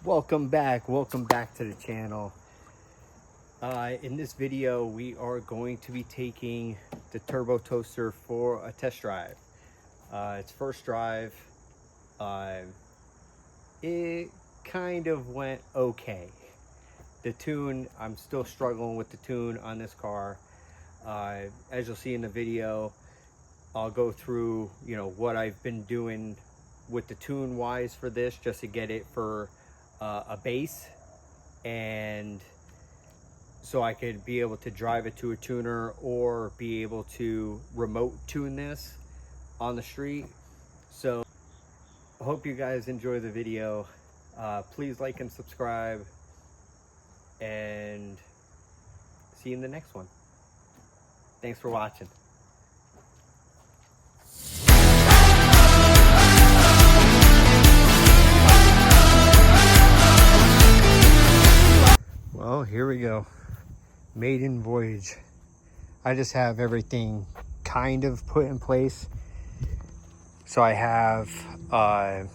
Welcome back to the channel. In this video we are going to be taking the Turbo Toaster for a test drive. Its first drive, it kind of went okay. The tune, I'm still struggling with the tune on this car. As you'll see in the video, I'll go through what I've been doing with the tune wise for this, just to get it for a base, and so I could be able to drive it to a tuner or be able to remote tune this on the street. So I hope you guys enjoy the video. Please like and subscribe, and see you in the next one. Thanks for watching. Well, here we go. Maiden voyage. I just have everything kind of put in place. So I have, I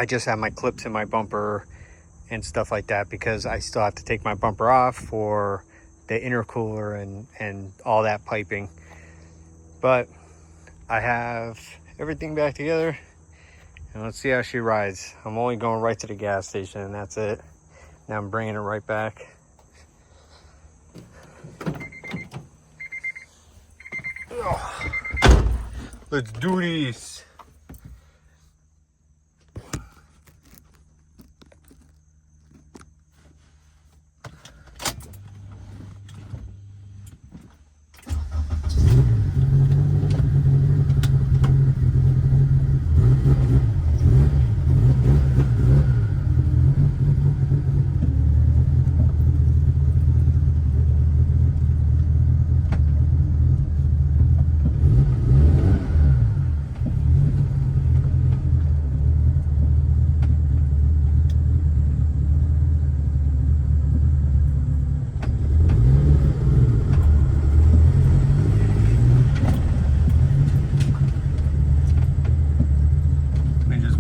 just have my clips in my bumper and stuff like that, because I still have to take my bumper off for the intercooler and all that piping. But I have everything back together, and let's see how she rides. I'm only going right to the gas station, and that's it. Now I'm bringing it right back. Let's do this.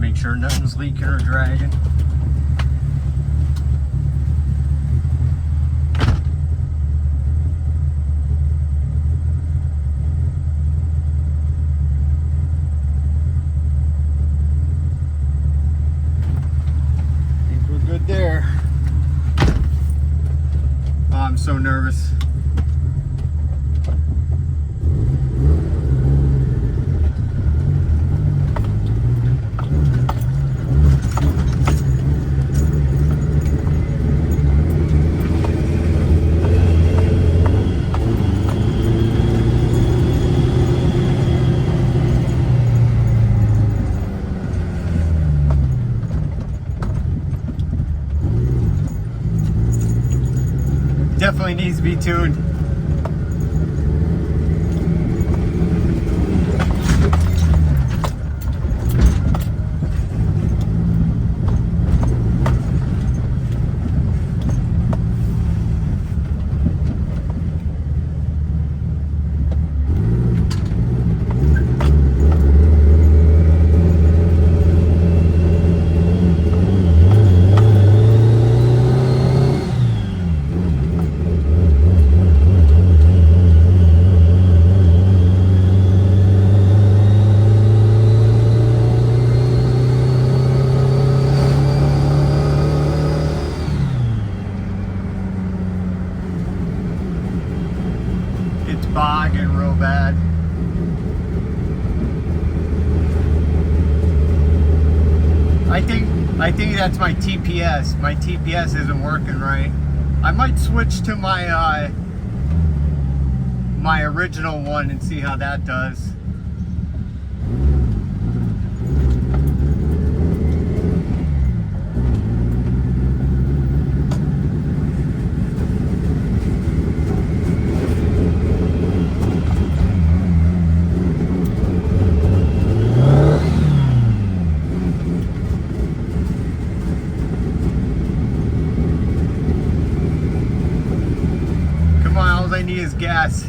Make sure nothing's leaking or dragging. I think we're good there. Oh, I'm so nervous. Definitely needs to be tuned. Bogging real bad. I think that's my TPS. My TPS isn't working right. I might switch to my my original one and see how that does. All I need is gas.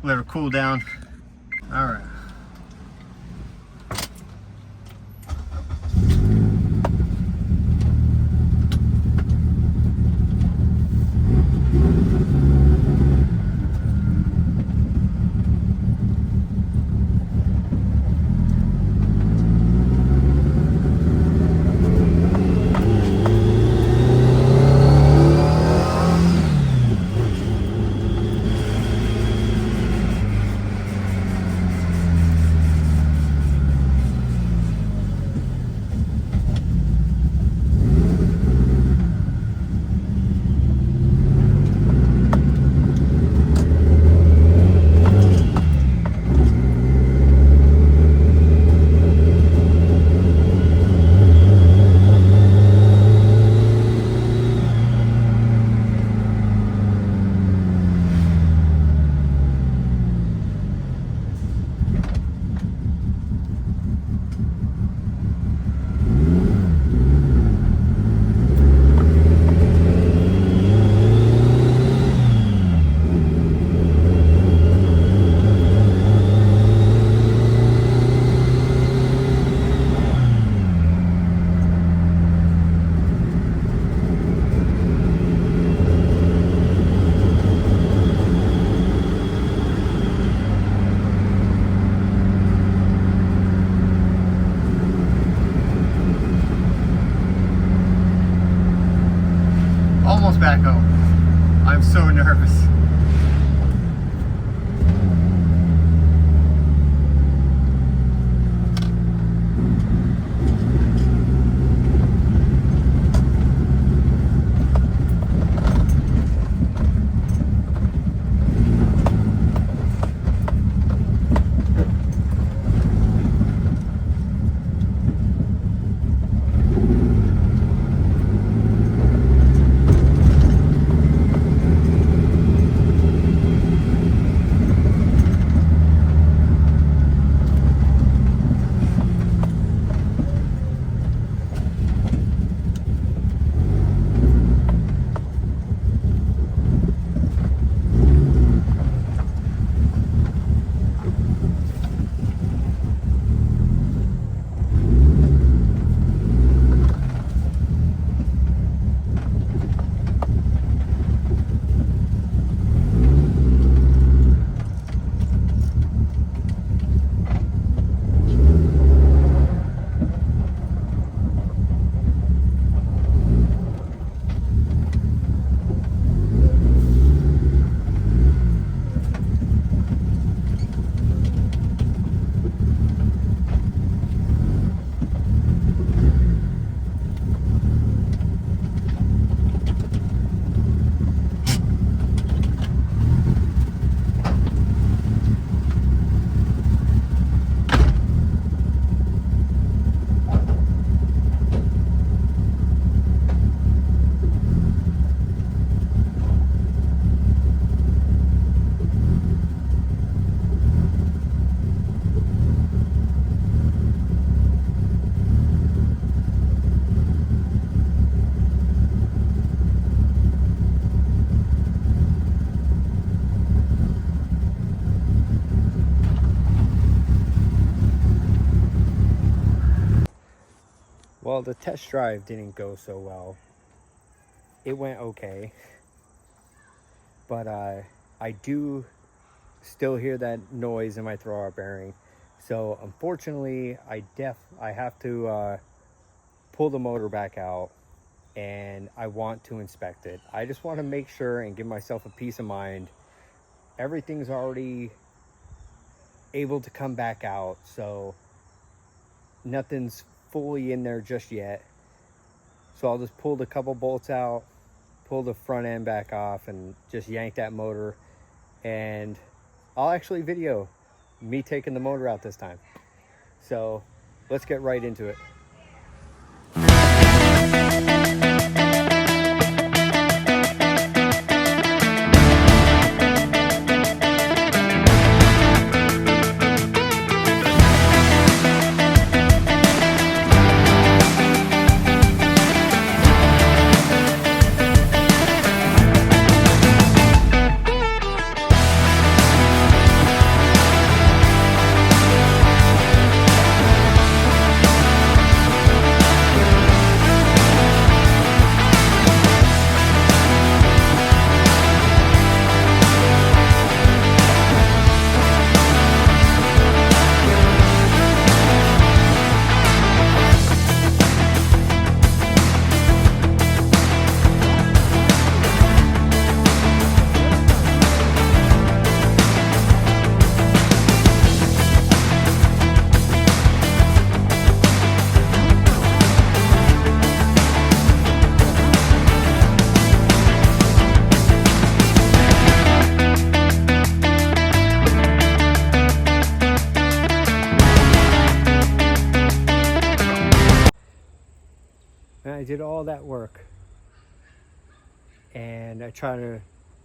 let her cool down. All right. Almost back home. I'm so nervous. Well, the test drive didn't go so well. It went okay, but I do still hear that noise in my throwout bearing. So unfortunately, I have to pull the motor back out, and I want to inspect it. I just want to make sure and give myself a peace of mind. Everything's already able to come back out, so nothing's fully in there just yet. So I'll just pull the couple bolts out, pull the front end back off, and just yank that motor, and I'll actually video me taking the motor out this time. So let's get right into it. all that work and I try to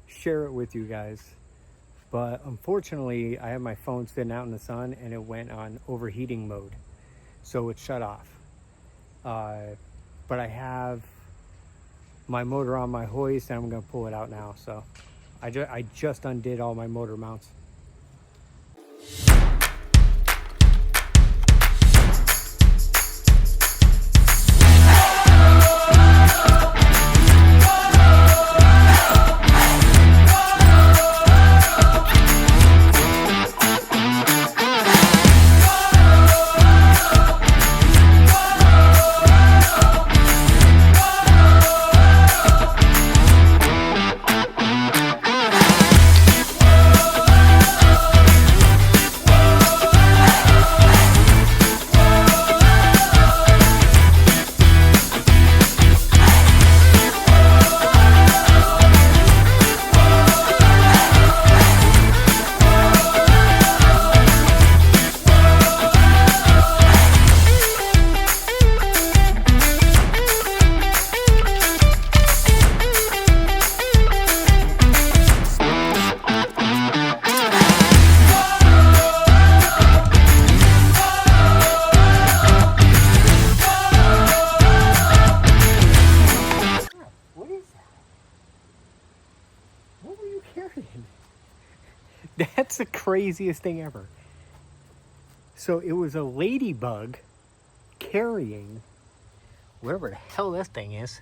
share it with you guys. But unfortunately, I have my phone sitting out in the sun and it went on overheating mode. So it shut off. But I have my motor on my hoist and I'm gonna pull it out now. So I just undid all my motor mounts. That's the craziest thing ever. So it was a ladybug carrying whatever the hell this thing is.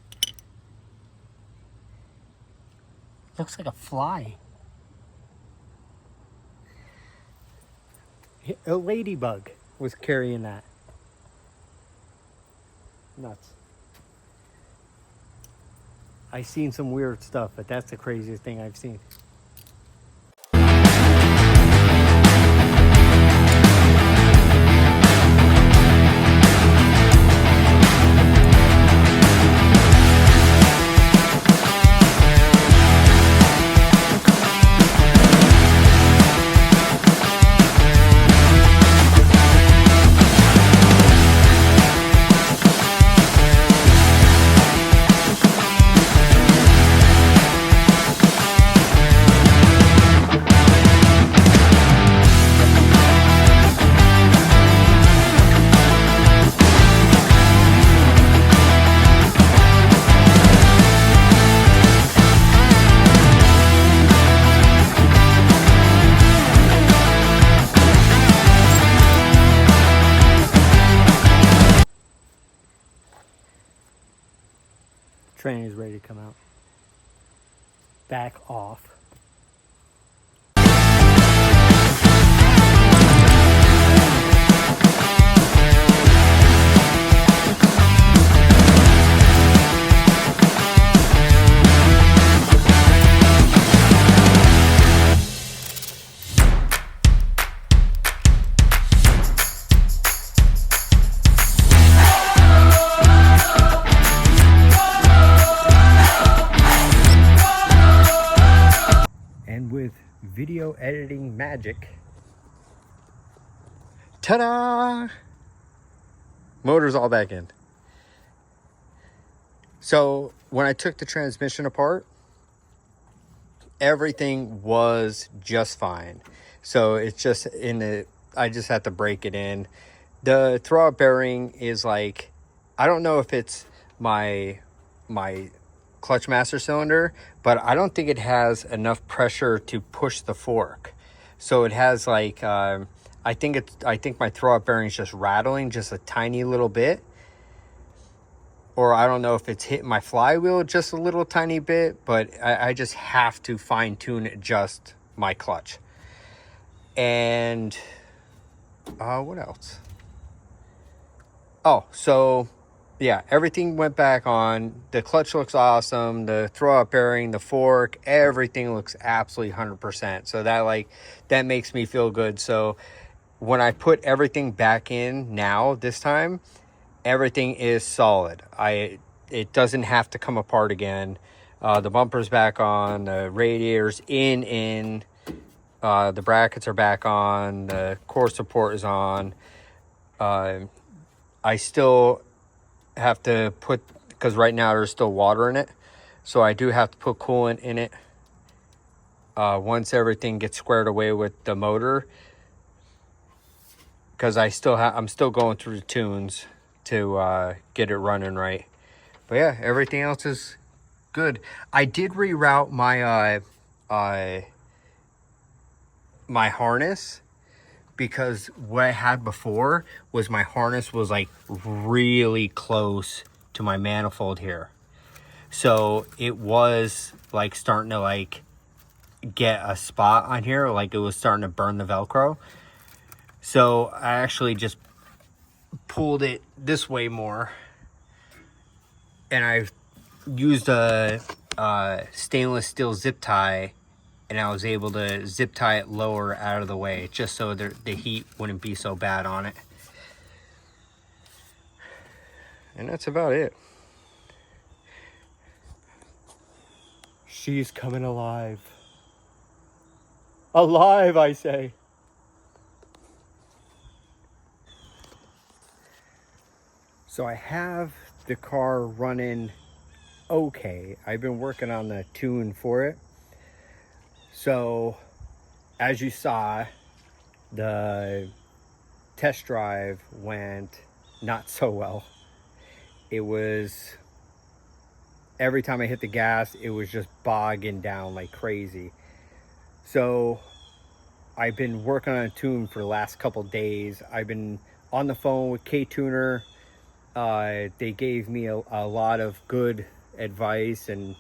Looks like a fly. A ladybug was carrying that. Nuts. I've seen some weird stuff, but that's the craziest thing I've seen. Train is ready to come out. Back off. With video editing magic, ta-da! Motor's all back in. So when I took the transmission apart, everything was just fine. So it's just in the, I just had to break it in. The throwout bearing is like, I don't know if it's my clutch master cylinder, but I don't think it has enough pressure to push the fork. So it has like, I think my throwout bearing is just rattling just a tiny little bit. Or I don't know if it's hitting my flywheel just a little tiny bit, but I just have to fine tune adjust my clutch. And what else? Oh, so yeah, everything went back on. The clutch looks awesome. The throwout bearing, the fork, everything looks absolutely 100%. So that makes me feel good. So when I put everything back in now, this time, everything is solid. It doesn't have to come apart again. The bumper's back on, the radiator's in, the brackets are back on, the core support is on. I still have to put because right now there's still water in it. So I do have to put coolant in it once everything gets squared away with the motor, because I'm still going through the tunes to get it running right. But yeah, everything else is good. I did reroute my harness, because what I had before was my harness was like really close to my manifold here. So it was like starting to like get a spot on here, like it was starting to burn the Velcro. So I actually just pulled it this way more, and I've used a stainless steel zip tie, and I was able to zip tie it lower out of the way, just so the heat wouldn't be so bad on it. And that's about it. She's coming alive. Alive, I say. So I have the car running okay. I've been working on the tune for it. So as you saw, the test drive went not so well. It was, every time I hit the gas, it was just bogging down like crazy. So I've been working on a tune for the last couple days. I've been on the phone with K-Tuner. They gave me a lot of good advice and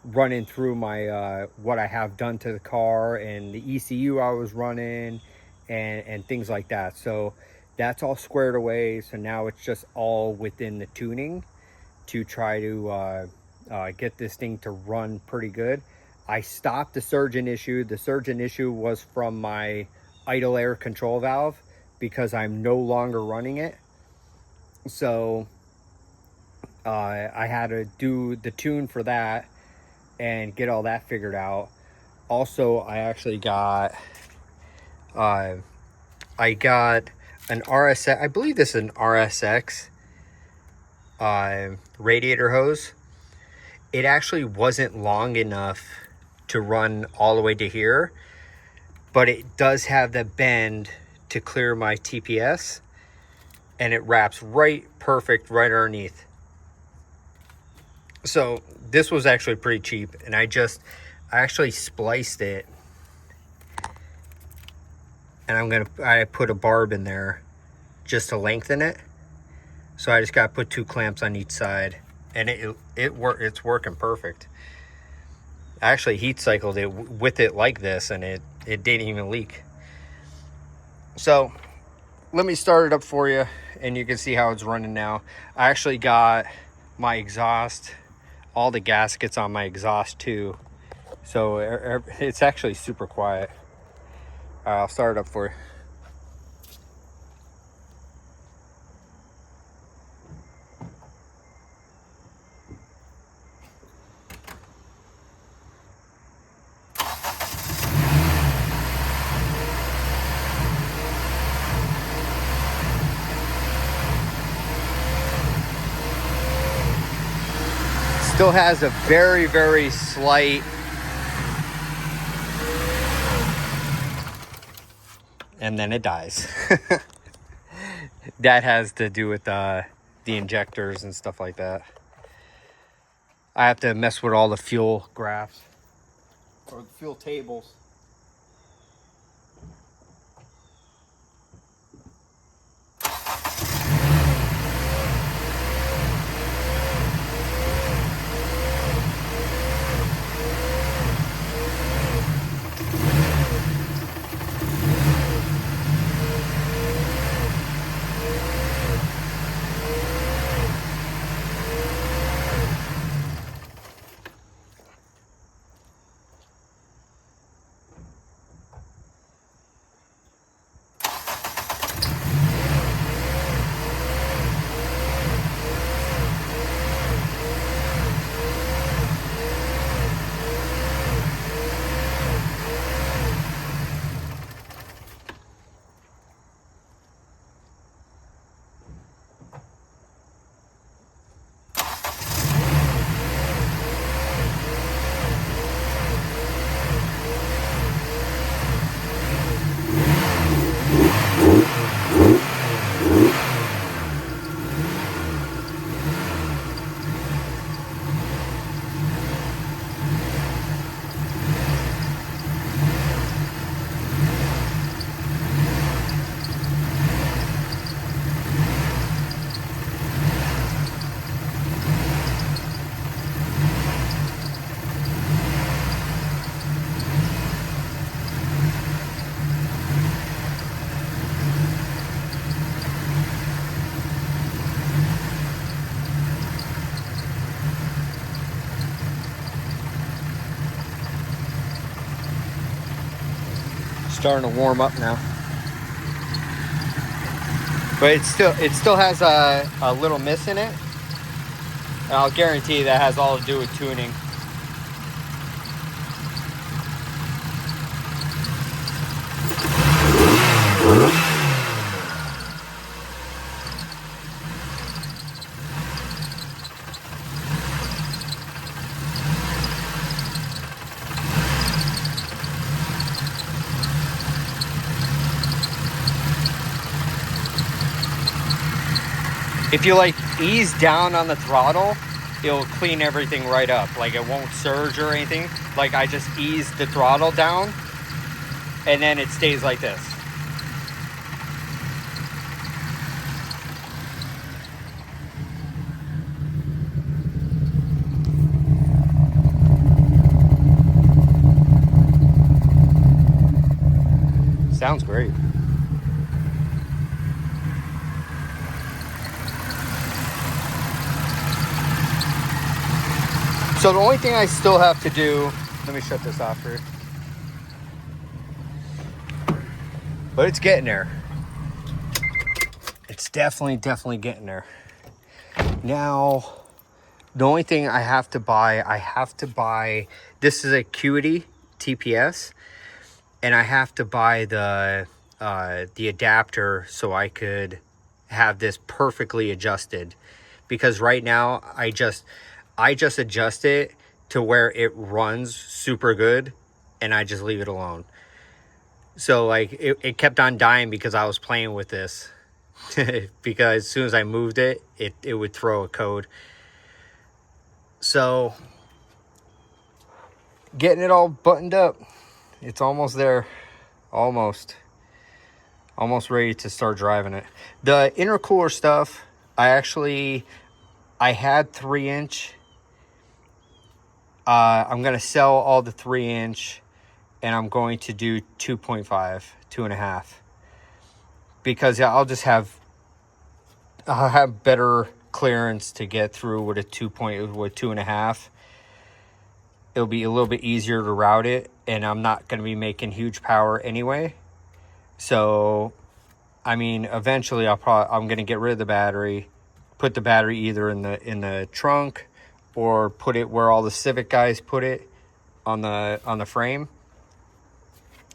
running through my what I have done to the car and the ECU I was running and things like that. So that's all squared away. So now it's just all within the tuning to try to get this thing to run pretty good. I stopped the surgeon issue. The surgeon issue was from my idle air control valve, because I'm no longer running it. So I had to do the tune for that and get all that figured out. Also, I actually got I got an RSX, I believe this is an RSX radiator hose. It actually wasn't long enough to run all the way to here, but it does have the bend to clear my TPS, and it wraps right perfect right underneath. So this was actually pretty cheap, and I actually spliced it, and I put a barb in there just to lengthen it. So I just got to put 2 clamps on each side, and it's working perfect. I actually heat cycled it with it like this, and it didn't even leak. So let me start it up for you, and you can see how it's running now. I actually got my exhaust, all the gaskets on my exhaust too, so it's actually super quiet. I'll start it up for you. Still has a very, very slight, and then it dies. That has to do with the injectors and stuff like that. I have to mess with all the fuel graphs or the fuel tables. starting to warm up now. But it still has a little miss in it. And I'll guarantee that has all to do with tuning. If you like ease down on the throttle, it'll clean everything right up. Like it won't surge or anything. Like I just ease the throttle down and then it stays like this. Sounds great. So the only thing I still have to do, let me shut this off here. But it's getting there. It's definitely getting there. Now, the only thing I have to buy, this is a Acuity TPS, and I have to buy the adapter so I could have this perfectly adjusted. Because right now, I just adjust it to where it runs super good and I just leave it alone. So like it kept on dying because I was playing with this. Because as soon as I moved it would throw a code. So getting it all buttoned up. It's almost there. Almost ready to start driving it. The intercooler stuff, I had 3-inch. I'm going to sell all the 3-inch and I'm going to do 2.5, 2.5. Because I'll have better clearance to get through with a 2.5. It'll be a little bit easier to route it, and I'm not going to be making huge power anyway. So, I mean, eventually I'm going to get rid of the battery, put the battery either in the trunk or put it where all the Civic guys put it on the frame.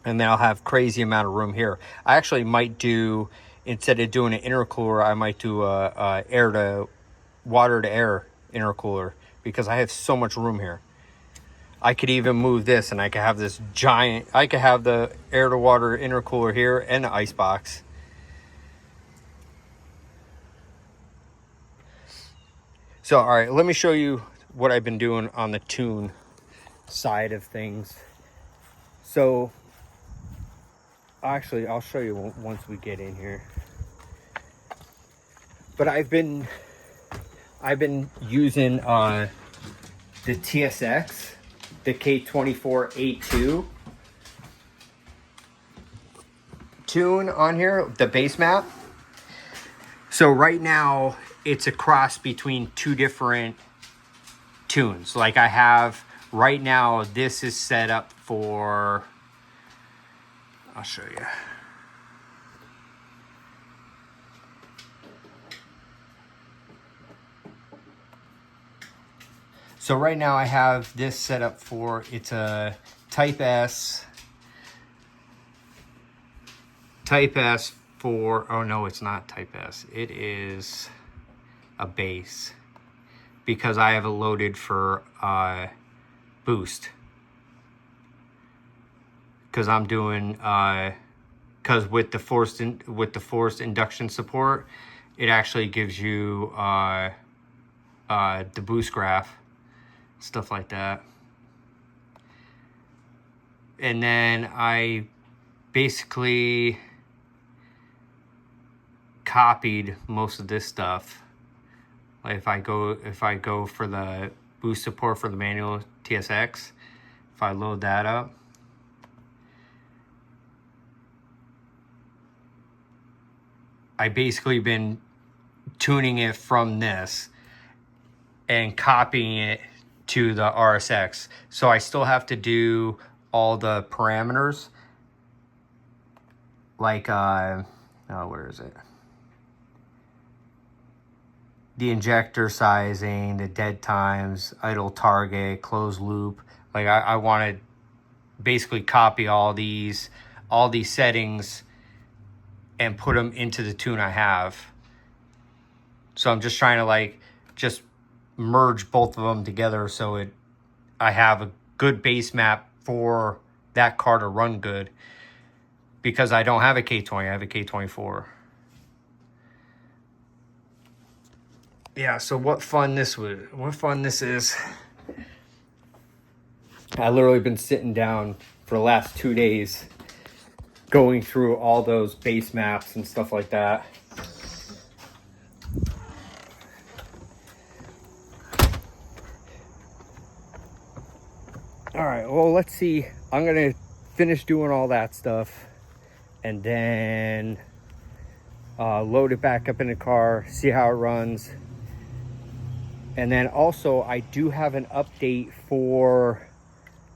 And then I'll have crazy amount of room here. I actually might do, instead of doing an intercooler, I might do a water to air intercooler because I have so much room here. I could even move this and I could have this giant, I could have the air to water intercooler here and the ice box. So, all right, let me show you what I've been doing on the tune side of things. So, actually, I'll show you once we get in here. But I've been using the TSX, the K24A2 tune on here, the bass map. So right now, it's a cross between two different tunes. Like I have, right now, this is set up for, I'll show you. So right now I have this set up for, it's a Type S for, oh no, it's not Type S. It is a bass because I have it loaded for boost. Because I'm doing, because with the forced induction support, it actually gives you the boost graph, stuff like that. And then I basically copied most of this stuff. Like if I go for the boost support for the manual TSX, if I load that up, I basically been tuning it from this and copying it to the RSX. So I still have to do all the parameters like, where is it? The injector sizing, the dead times, idle target, closed loop. Like I want to basically copy all these settings and put them into the tune I have. So I'm just trying to like just merge both of them together so I have a good base map for that car to run good, because I don't have a K20, I have a K24. Yeah, so what fun this is. I literally been sitting down for the last 2 days going through all those base maps and stuff like that. All right, well, let's see. I'm gonna finish doing all that stuff and then load it back up in the car, see how it runs. And then also I do have an update for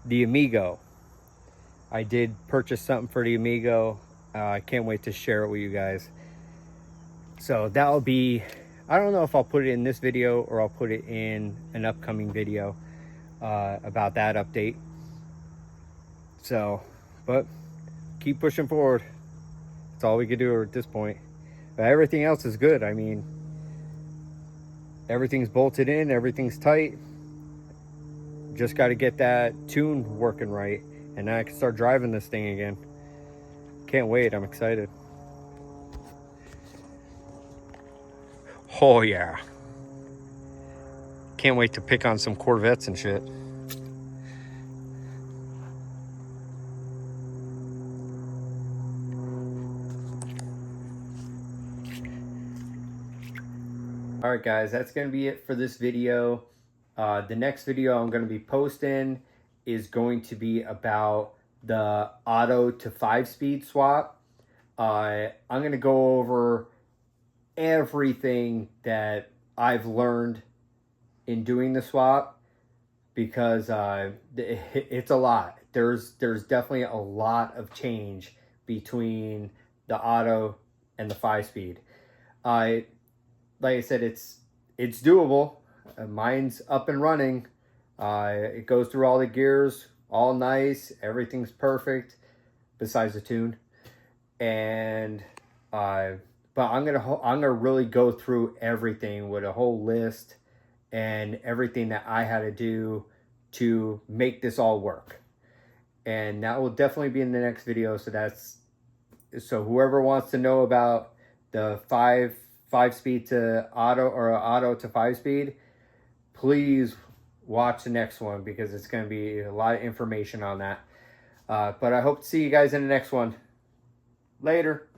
the Amigo. I did purchase something for the Amigo. I can't wait to share it with you guys. So that'll be, I don't know if I'll put it in this video or I'll put it in an upcoming video about that update. So, but keep pushing forward. That's all we can do at this point. But everything else is good. I mean, everything's bolted in, everything's tight. Just got to get that tune working right, and then I can start driving this thing again. Can't wait, I'm excited. Oh yeah. Can't wait to pick on some Corvettes and shit. All right, guys, that's going to be it for this video. The next video I'm going to be posting is going to be about the auto to 5-speed swap. I'm going to go over everything that I've learned in doing the swap, because it's a lot. There's definitely a lot of change between the auto and the 5-speed. Like I said, it's doable. Mine's up and running. It goes through all the gears, all nice. Everything's perfect, besides the tune. And but I'm gonna really go through everything with a whole list and everything that I had to do to make this all work. And that will definitely be in the next video. So whoever wants to know about the 5-speed to auto, or auto to 5-speed, please watch the next one, because it's going to be a lot of information on that. But I hope to see you guys in the next one. Later.